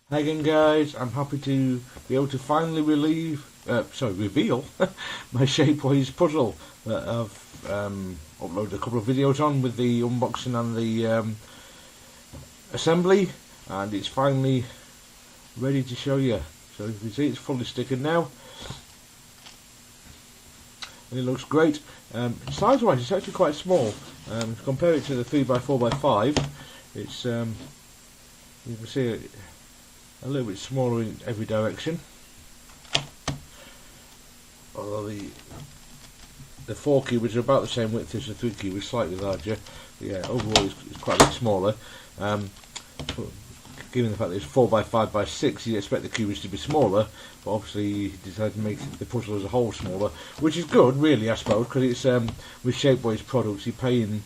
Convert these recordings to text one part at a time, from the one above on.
Hi again, guys. I'm happy to be able to finally reveal my Shapeways puzzle that I've uploaded a couple of videos on with the unboxing and the assembly, and it's finally ready to show you. So you can see it's fully stickered now, and it looks great. Size-wise, it's actually quite small. Compare it to the 3x4x5. It's you can see it a little bit smaller in every direction, although the 4 cubes are about the same width as the 3 cubes, slightly larger. But yeah, overall it's quite a bit smaller. Given the fact that it's 4x5x6, you'd expect the cubes to be smaller, but obviously you decided to make the puzzle as a whole smaller, which is good, really, I suppose, because it's with Shapeways products, you're paying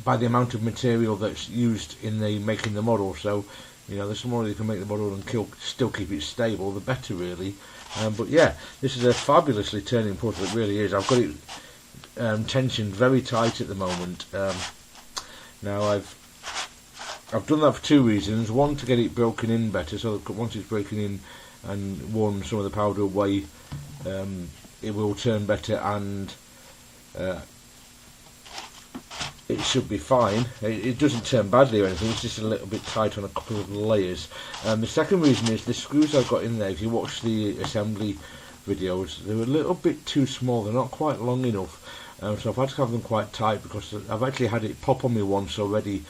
by the amount of material that's used in the making the model. So you know, the smaller you can make the model and still keep it stable, the better, really. But yeah, this is a fabulously turning puzzle. It really is. I've got it tensioned very tight at the moment. Now I've done that for two reasons. One, to get it broken in better, so that once it's breaking in and worn some of the powder away, it will turn better, and it should be fine. It doesn't turn badly or anything, it's just a little bit tight on a couple of layers. The second reason is the screws I've got in there, if you watch the assembly videos, they're a little bit too small, they're not quite long enough. So I've had to have them quite tight, because I've actually had it pop on me once already.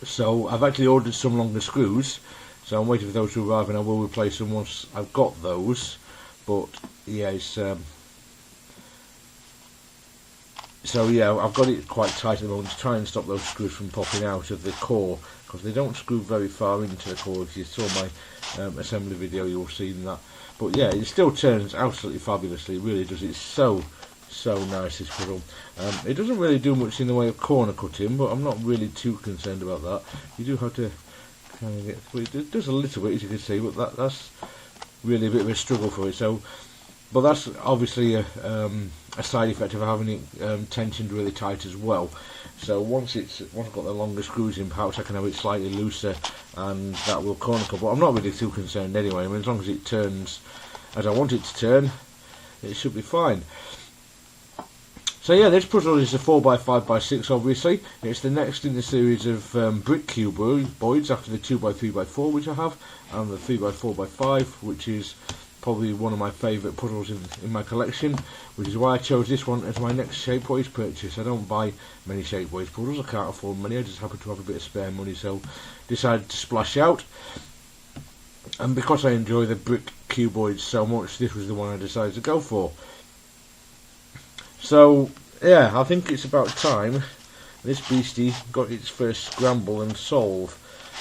So I've actually ordered some longer screws, so I'm waiting for those to arrive, and I will replace them once I've got those. But yeah, it's so yeah, I've got it quite tight at the moment to try and stop those screws from popping out of the core, because they don't screw very far into the core. If you saw my assembly video, you'll see that. But yeah, it still turns absolutely fabulously, it really does. It's so nice, this puzzle. It doesn't really do much in the way of corner cutting, but I'm not really too concerned about that. You do have to kind of get, it does a little bit, as you can see, but that's really a bit of a struggle for it. So, but that's obviously a side effect of having it tensioned really tight as well. So once I've got the longer screws in, perhaps I can have it slightly looser, and that will corner cut. But I'm not really too concerned anyway. I mean, as long as it turns as I want it to turn, it should be fine. So yeah, this puzzle is a 4x5x6, obviously. It's the next in the series of brick cuboids, after the 2x3x4 which I have, and the 3x4x5, which is probably one of my favourite puzzles in my collection, which is why I chose this one as my next Shapeways purchase. I don't buy many Shapeways puzzles, I can't afford many, I just happen to have a bit of spare money, so decided to splash out. And because I enjoy the brick cuboids so much, this was the one I decided to go for. So yeah, I think it's about time this beastie got its first scramble and solve.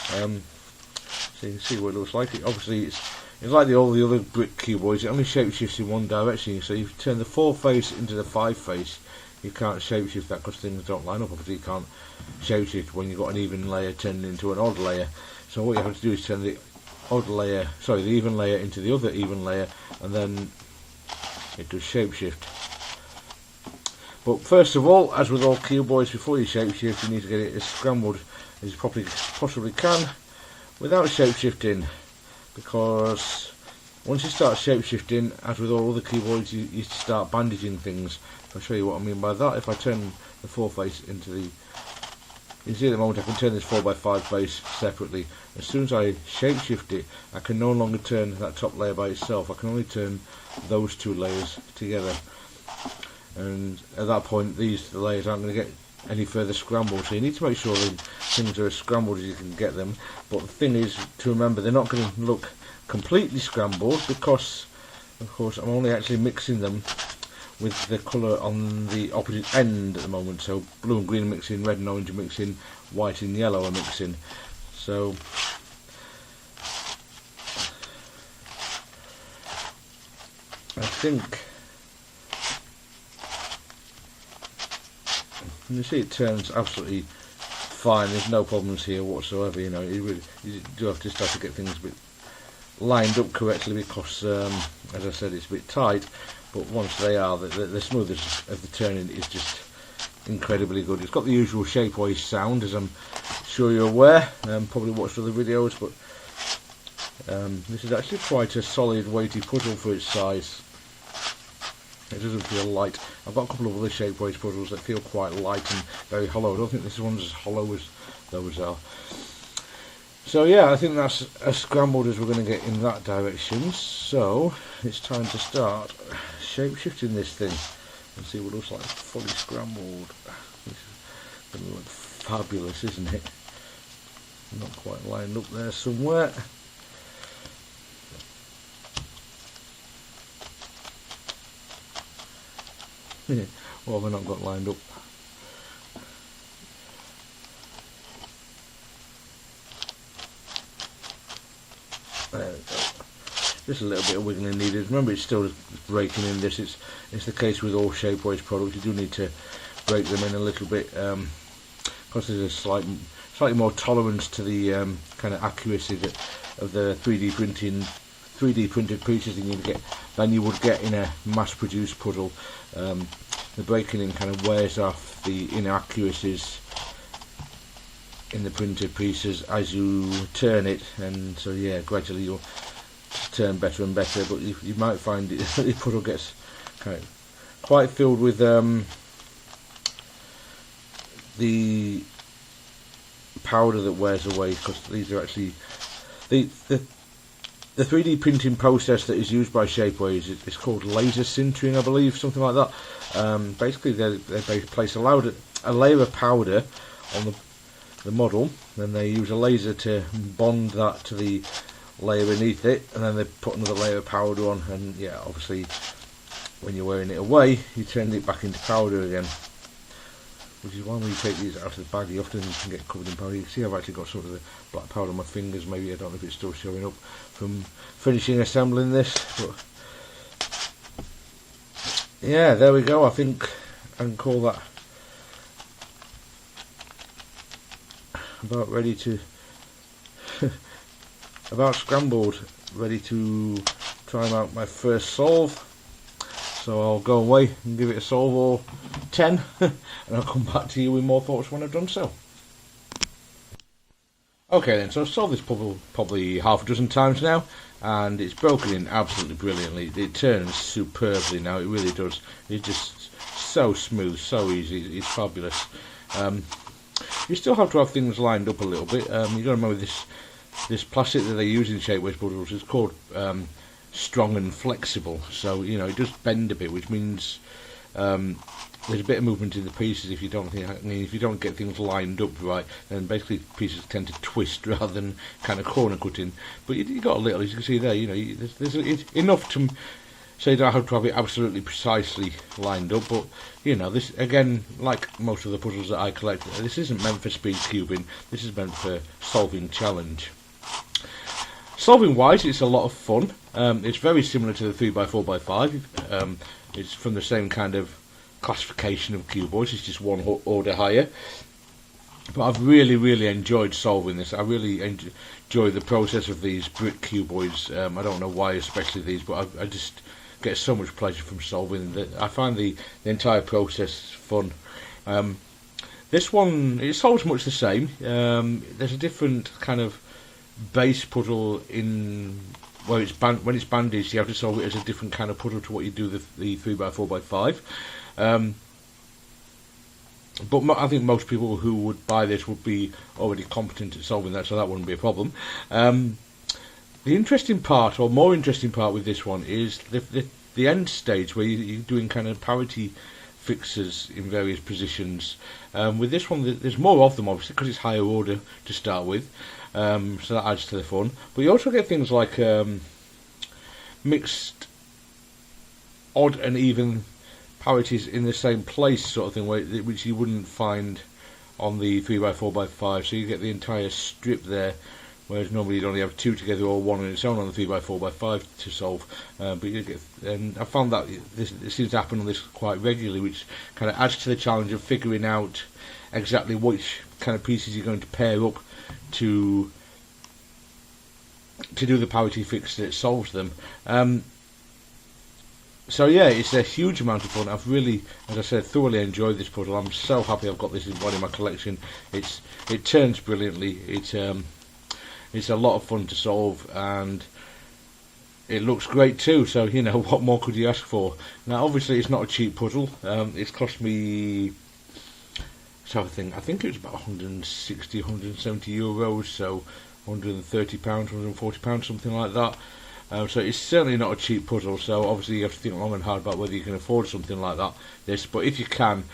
So you can see what it looks like. Obviously it's like all the other brick cuboids, it only shapeshifts in one direction. So if you turn the 4 face into the 5 face, you can't shapeshift that, because things don't line up. Obviously you can't shapeshift when you've got an even layer turning into an odd layer. So what you have to do is turn the even layer into the other even layer, and then it does shapeshift. But first of all, as with all cuboids, before you shapeshift, you need to get it as scrambled as you possibly can without shapeshifting, because once you start shapeshifting, as with all other cuboids, you start bandaging things. I'll show you what I mean by that. If I turn the 4 face into the, you can see at the moment I can turn this 4x5 face separately. As soon as I shapeshift it, I can no longer turn that top layer by itself. I can only turn those two layers together. And at that point, these layers aren't going to get any further scrambled, so you need to make sure that things are as scrambled as you can get them. But the thing is to remember, they're not going to look completely scrambled, because of course I'm only actually mixing them with the colour on the opposite end at the moment. So blue and green are mixing, red and orange are mixing, white and yellow are mixing. So I think you see it turns absolutely fine. There's no problems here whatsoever. You know, you do have to get things a bit lined up correctly, because as I said, it's a bit tight. But once they are, the smoothness of the turning is just incredibly good. It's got the usual Shapeways sound, as I'm sure you're aware. Probably watched other videos, but this is actually quite a solid, weighty puzzle for its size. It doesn't feel light. I've got a couple of other Shapeways puzzles that feel quite light and very hollow. I don't think this one's as hollow as those are. So yeah, I think that's as scrambled as we're going to get in that direction. So it's time to start shape-shifting this thing and see what it looks like fully scrambled. This is going to look fabulous, isn't it? Not quite lined up there somewhere. Well, we're not got lined up. There we go. Just a little bit of wiggling needed. Remember, it's still breaking in this. It's the case with all Shapeways products. You do need to break them in a little bit, because there's a slightly more tolerance to the kind of accuracy of the 3D printed pieces than you would get in a mass-produced puzzle. The breaking in kind of wears off the inaccuracies in the printed pieces as you turn it, and so yeah, gradually you'll turn better and better. But you might find the puzzle gets kind of quite filled with the powder that wears away, because these are actually the 3D printing process that is used by Shapeways. It's called laser sintering, I believe, something like that. Basically, they place a layer of powder on the model, then they use a laser to bond that to the layer beneath it, and then they put another layer of powder on, and yeah, obviously when you're wearing it away, you turn it back into powder again. Which is why when you take these out of the bag, you often can get covered in powder. You can see I've actually got sort of the black powder on my fingers. Maybe, I don't know if it's still showing up from finishing assembling this, but yeah, there we go. I think I can call that about ready to about scrambled, ready to try out my first solve. So I'll go away and give it a solve or 10 and I'll come back to you with more thoughts when I've done so. Okay then, so I've solved this puzzle probably half a dozen times now, and it's broken in absolutely brilliantly. It turns superbly now, it really does. It's just so smooth, so easy, it's fabulous. You still have to have things lined up a little bit. You've got to remember this plastic that they use in Shapeways puzzles is called strong and flexible, so you know it does bend a bit, which means there's a bit of movement in the pieces. If you don't get things lined up right, then basically pieces tend to twist rather than kind of corner cutting. But you got a little, as you can see there, you know, there's enough to say you don't have to have it absolutely precisely lined up. But you know, this again, like most of the puzzles that I collect, this isn't meant for speed cubing. This is meant for solving challenge. Solving wise, it's a lot of fun. It's very similar to the 3x4x5. It's from the same kind of classification of cuboids. It's just one order higher. But I've really enjoyed solving this. I really enjoy the process of these brick cuboids. I don't know why, especially these, but I just get so much pleasure from solving them. I find the entire process fun. This one, it solves much the same. There's a different kind of base puzzle in where when it's bandaged. You have to solve it as a different kind of puzzle to what you do the 3x4x5. But I think most people who would buy this would be already competent at solving that, so that wouldn't be a problem. The interesting part, or more interesting part with this one, is the end stage where you're doing kind of parity fixes in various positions. With this one, there's more of them, obviously, because it's higher order to start with. So that adds to the fun. But you also get things like mixed odd and even parities in the same place sort of thing, which you wouldn't find on the 3x4x5. So you get the entire strip there, whereas normally you'd only have two together or one on its own on the 3x4x5 to solve. But you get, and I found that this seems to happen on this quite regularly, which kind of adds to the challenge of figuring out exactly which kind of pieces you're going to pair up to do the parity fix that solves them. So yeah, it's a huge amount of fun. I've really, as I said, thoroughly enjoyed this puzzle. I'm so happy I've got this one in my collection. It turns brilliantly. It's a lot of fun to solve, and it looks great too. So you know, what more could you ask for? Now, obviously, it's not a cheap puzzle. It's cost me. So I think it was about 160, 170 euros. So 130 pounds, 140 pounds, something like that. So it's certainly not a cheap puzzle, so obviously you have to think long and hard about whether you can afford something like this. But if you can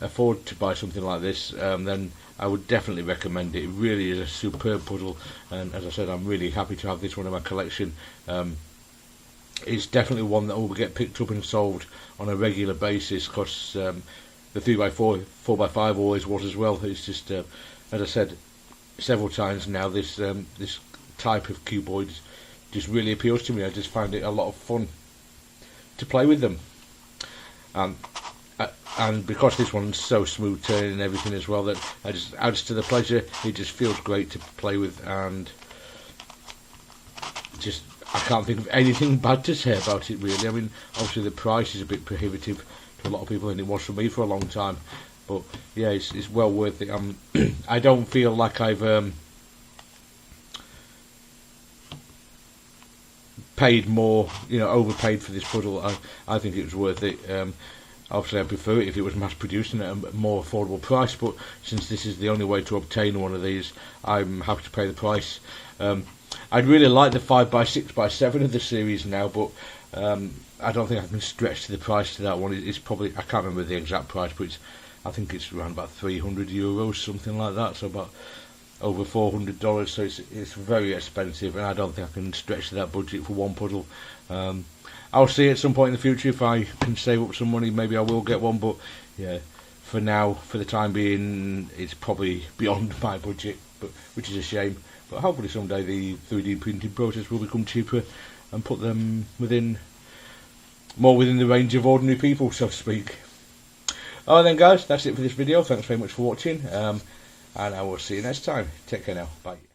afford to buy something like this, then I would definitely recommend it. It really is a superb puzzle, and as I said, I'm really happy to have this one in my collection. It's definitely one that will get picked up and solved on a regular basis, because the 3x4, 4x5 always was as well. It's just, as I said several times now, this type of cuboids just really appeals to me. I just find it a lot of fun to play with them, and because this one's so smooth turning and everything as well, that it just adds to the pleasure. It just feels great to play with, and just I can't think of anything bad to say about it really. I mean, obviously the price is a bit prohibitive to a lot of people, and it was for me for a long time, but yeah, it's well worth it. I don't feel like I've paid more, overpaid for this puzzle. I think it was worth it. Obviously, I prefer it if it was mass produced and at a more affordable price, but since this is the only way to obtain one of these, I'm happy to pay the price. I'd really like the 5x6x7 of the series now, but I don't think I can stretch to the price to that one. It's probably, I can't remember the exact price, but I think it's around about 300 euros, something like that, so about over $400, so it's very expensive, and I don't think I can stretch to that budget for one puzzle. I'll see at some point in the future if I can save up some money. Maybe I will get one, but yeah, for now, for the time being, it's probably beyond my budget, which is a shame. But hopefully someday the 3D printing process will become cheaper and put them more within the range of ordinary people, so to speak. Alright then guys, that's it for this video. Thanks very much for watching. And I will see you next time. Take care now. Bye.